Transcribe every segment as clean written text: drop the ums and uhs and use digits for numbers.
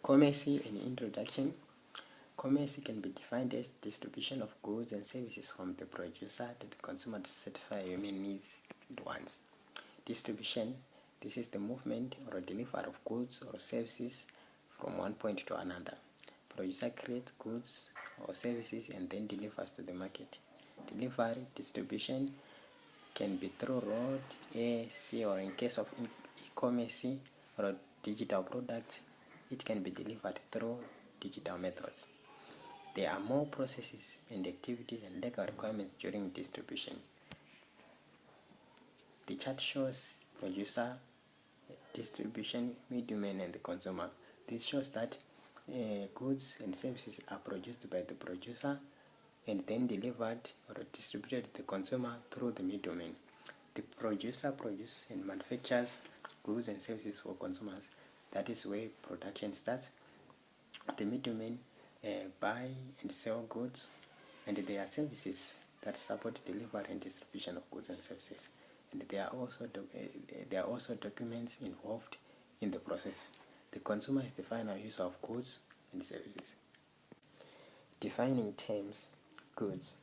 Commerce and introduction. Commerce can be defined as distribution of goods and services from the producer to the consumer to satisfy human needs and wants. Distribution, this is the movement or delivery of goods or services from one point to another. Producer creates goods or services and then delivers to the market. Delivery, distribution can be through road, air, sea, or in case of e-commerce or digital products, it can be delivered through digital methods. There are more processes and activities and legal requirements during distribution. The chart shows producer, distribution, middleman, and the consumer. This shows that goods and services are produced by the producer and then delivered or distributed to the consumer through the middleman. The producer produces and manufactures goods and services for consumers. That is where production starts. The middlemen buy and sell goods, and there are services that support delivery and distribution of goods and services. And there are also documents involved in the process. The consumer is the final user of goods and services. Defining terms. Goods.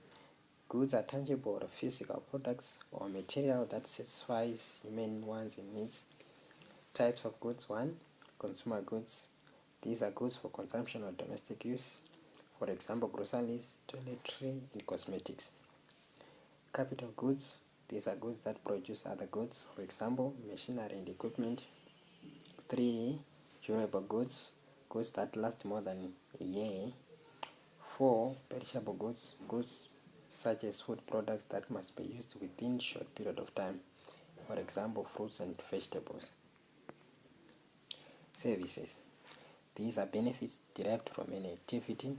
Goods are tangible or physical products or material that satisfies human wants and needs. Types of goods. 1. Consumer goods. These are goods for consumption or domestic use. For example, groceries, toiletry, and cosmetics. Capital goods. These are goods that produce other goods. For example, machinery and equipment. 3. Durable goods. Goods that last more than a year. 4. Perishable goods. Goods such as food products that must be used within a short period of time. For example, fruits and vegetables. Services. These are benefits derived from an activity.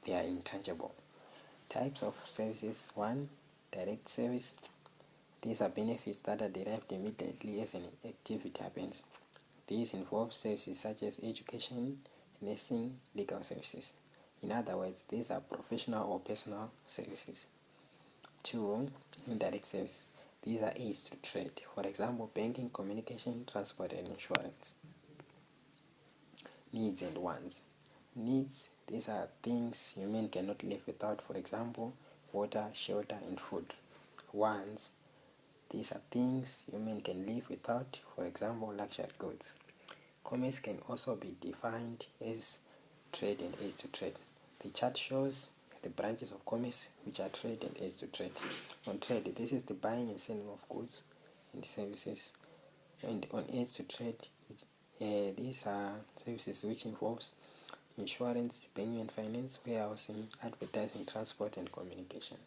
They are intangible. Types of services. 1. Direct service. These are benefits that are derived immediately as an activity happens. These involve services such as education, nursing, legal services. In other words, these are professional or personal services. 2. Indirect service. These are aids to trade. For example, banking, communication, transport, and insurance. Needs and wants. Needs, these are things human cannot live without. For example, water, shelter, and food. Wants, these are things human can live without. For example, luxury goods. Commerce can also be defined as trade and aids to trade. The chart shows the branches of commerce which are trade and aids to trade. On trade, this is the buying and selling of goods and services. And on aids to trade, these are services which involves insurance, banking and finance, warehousing, advertising, transport, and communication.